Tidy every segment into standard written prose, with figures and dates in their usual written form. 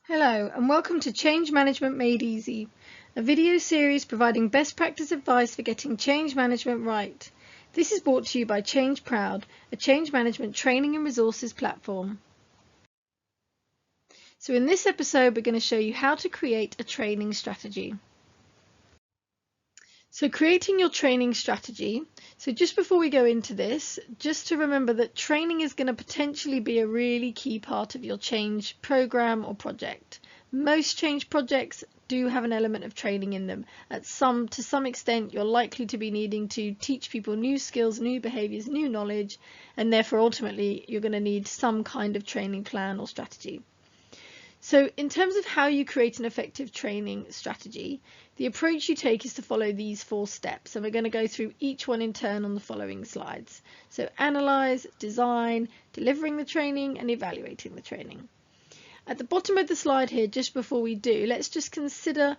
Hello and welcome to Change Management Made Easy, a video series providing best practice advice for getting change management right. This is brought to you by Change Proud, a change management training and resources platform. So in this episode, we're going to show you how to create a training strategy. So creating your training strategy. So just before we go into this, just to remember that training is going to potentially be a really key part of your change program or project. Most change projects do have an element of training in them. To some extent, you're likely to be needing to teach people new skills, new behaviors, new knowledge, and therefore ultimately you're going to need some kind of training plan or strategy. So in terms of how you create an effective training strategy, the approach you take is to follow these 4 steps, and we're going to go through each one in turn on the following slides. So analyze, design, delivering the training, and evaluating the training. At the bottom of the slide here, just before we do, let's just consider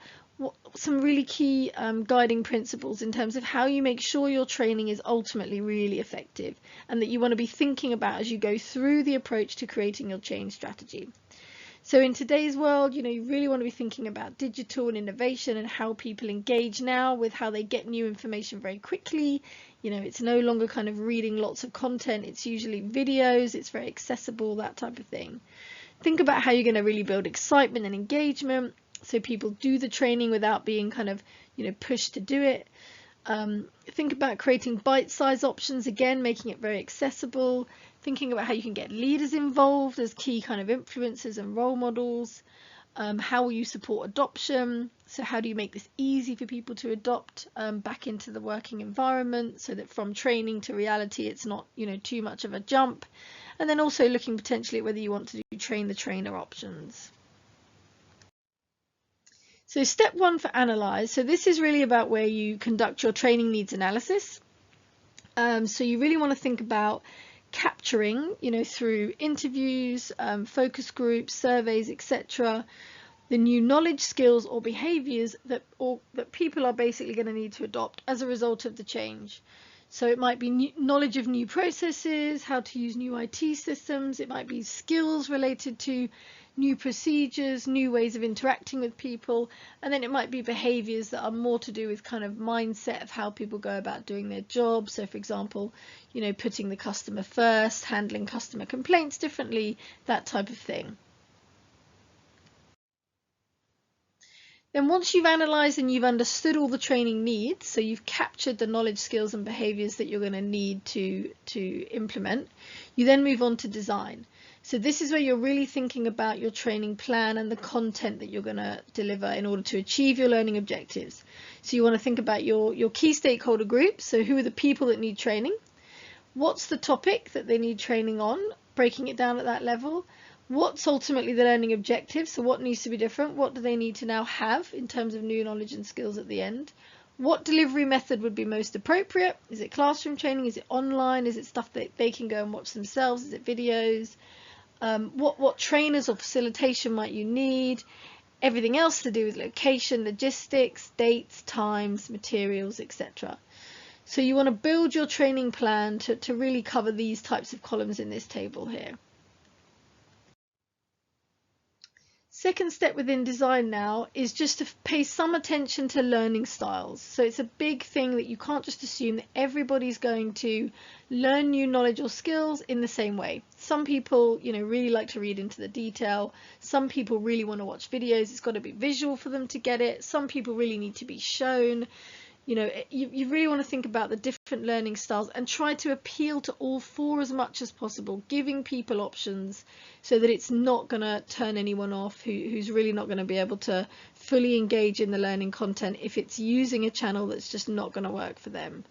some really key guiding principles in terms of how you make sure your training is ultimately really effective and that you want to be thinking about as you go through the approach to creating your change strategy. So in today's world, you really want to be thinking about digital and innovation and how people engage now with how they get new information very quickly. It's no longer kind of reading lots of content. It's usually videos. It's very accessible, that type of thing. Think about how you're going to really build excitement and engagement so people do the training without being kind of, pushed to do it. Think about creating bite-sized options, again, making it very accessible. Thinking about how you can get leaders involved as key kind of influencers and role models. How will you support adoption? So how do you make this easy for people to adopt back into the working environment so that from training to reality it's not too much of a jump? And then also looking potentially at whether you want to do train the trainer options. So step 1 for analyze. So this is really about where you conduct your training needs analysis. So you really want to think about capturing, through interviews, focus groups, surveys, etc., the new knowledge, skills or behaviors that people are basically going to need to adopt as a result of the change. So it might be knowledge of new processes, how to use new IT systems. It might be skills related to new procedures, new ways of interacting with people. And then it might be behaviors that are more to do with kind of mindset of how people go about doing their job. So for example, putting the customer first, handling customer complaints differently, that type of thing. Then once you've analysed and you've understood all the training needs, so you've captured the knowledge, skills and behaviours that you're going to need to implement, you then move on to design. So this is where you're really thinking about your training plan and the content that you're going to deliver in order to achieve your learning objectives. So you want to think about your key stakeholder groups. So who are the people that need training? What's the topic that they need training on? Breaking it down at that level. What's ultimately the learning objective? So what needs to be different? What do they need to now have in terms of new knowledge and skills at the end? What delivery method would be most appropriate? Is it classroom training? Is it online? Is it stuff that they can go and watch themselves? Is it videos? What trainers or facilitation might you need? Everything else to do with location, logistics, dates, times, materials, etc. So you want to build your training plan to really cover these types of columns in this table here. Second step within design now is just to pay some attention to learning styles. So it's a big thing that you can't just assume that everybody's going to learn new knowledge or skills in the same way. Some people, really like to read into the detail. Some people really want to watch videos. It's got to be visual for them to get it. Some people really need to be shown. You really want to think about the different learning styles and try to appeal to all 4 as much as possible, giving people options so that it's not going to turn anyone off who's really not going to be able to fully engage in the learning content if it's using a channel that's just not going to work for them.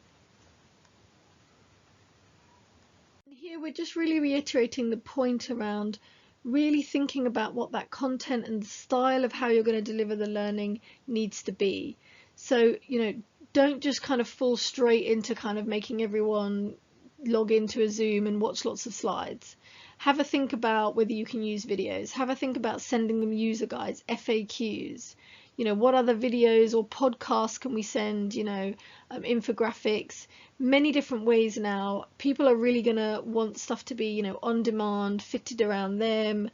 Here we're just really reiterating the point around really thinking about what that content and style of how you're going to deliver the learning needs to be. So, don't just kind of fall straight into kind of making everyone log into a Zoom and watch lots of slides. Have a think about whether you can use videos. Have a think about sending them user guides, FAQs. What other videos or podcasts can we send, infographics, many different ways now. People are really going to want stuff to be, on demand, fitted around them,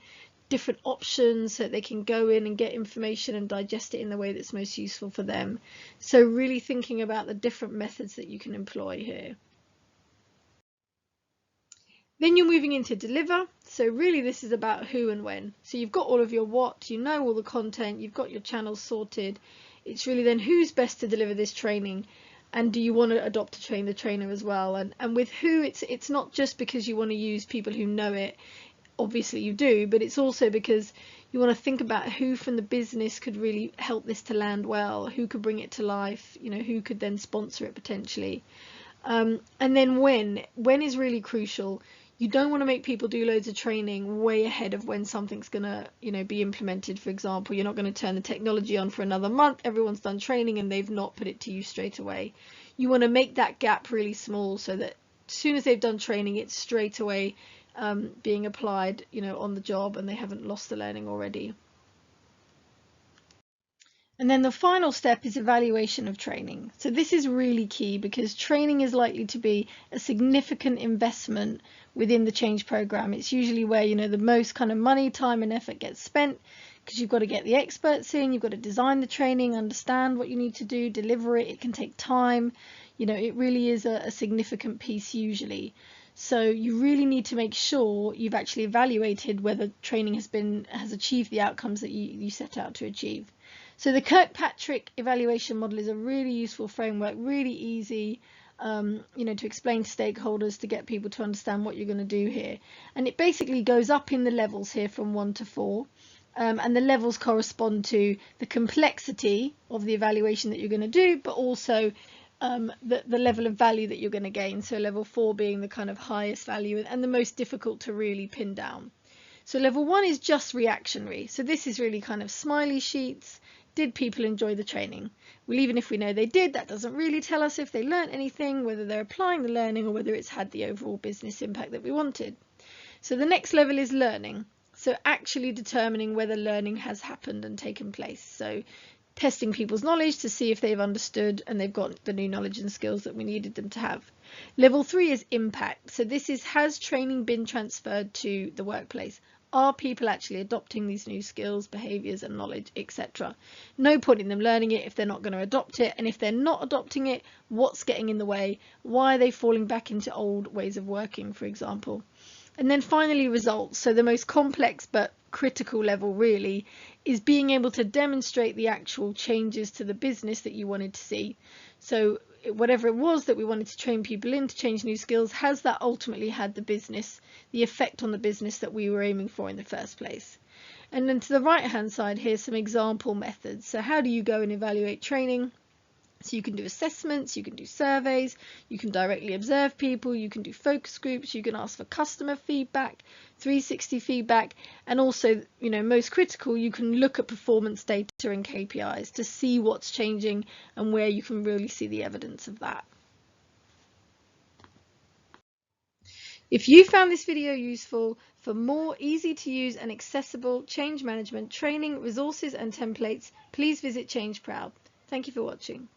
different options so that they can go in and get information and digest it in the way that's most useful for them. So really thinking about the different methods that you can employ here. Then you're moving into deliver. So really this is about who and when. So you've got all of your what, you know all the content, you've got your channels sorted. It's really then who's best to deliver this training, and do you want to adopt to train the trainer as well. And with who, it's not just because you want to use people who know it. Obviously you do, but it's also because you want to think about who from the business could really help this to land well, who could bring it to life, you know, who could then sponsor it potentially. And then when is really crucial. You don't want to make people do loads of training way ahead of when something's going to, you know, be implemented. For example, you're not going to turn the technology on for another month. Everyone's done training and they've not put it to use straight away. You want to make that gap really small so that as soon as they've done training, it's straight away being applied, you know, on the job, and they haven't lost the learning already. And then the final step is evaluation of training. So this is really key because training is likely to be a significant investment within the change program. It's usually where, you know, the most kind of money, time and effort gets spent, because you've got to get the experts in, you've got to design the training, understand what you need to do, deliver it. It can take time. You know, it really is a significant piece usually. So you really need to make sure you've actually evaluated whether training has achieved the outcomes that you set out to achieve. So the Kirkpatrick evaluation model is a really useful framework, really easy, you know, to explain to stakeholders, to get people to understand what you're going to do here. And it basically goes up in the levels here from 1 to 4. And the levels correspond to the complexity of the evaluation that you're going to do, but also the level of value that you're going to gain. So level 4 being the kind of highest value and the most difficult to really pin down. So level 1 is just reactionary. So this is really kind of smiley sheets. Did people enjoy the training? Well, even if we know they did, that doesn't really tell us if they learnt anything, whether they're applying the learning or whether it's had the overall business impact that we wanted. So the next level is learning. So actually determining whether learning has happened and taken place. So testing people's knowledge to see if they've understood and they've got the new knowledge and skills that we needed them to have. Level 3 is impact. So this is, has training been transferred to the workplace? Are people actually adopting these new skills, behaviours and knowledge, etc.? No point in them learning it if they're not going to adopt it. And if they're not adopting it, what's getting in the way? Why are they falling back into old ways of working, for example? And then finally, results. So the most complex but critical level really is being able to demonstrate the actual changes to the business that you wanted to see. So whatever it was that we wanted to train people in to change new skills, has that ultimately had the effect on the business that we were aiming for in the first place? And then to the right hand side, here's some example methods. So how do you go and evaluate training? So you can do assessments, you can do surveys, you can directly observe people, you can do focus groups, you can ask for customer feedback, 360 feedback, and also, you know, most critical, you can look at performance data and KPIs to see what's changing and where you can really see the evidence of that. If you found this video useful, for more easy to use and accessible change management training, resources and templates, please visit Change Proud. Thank you for watching.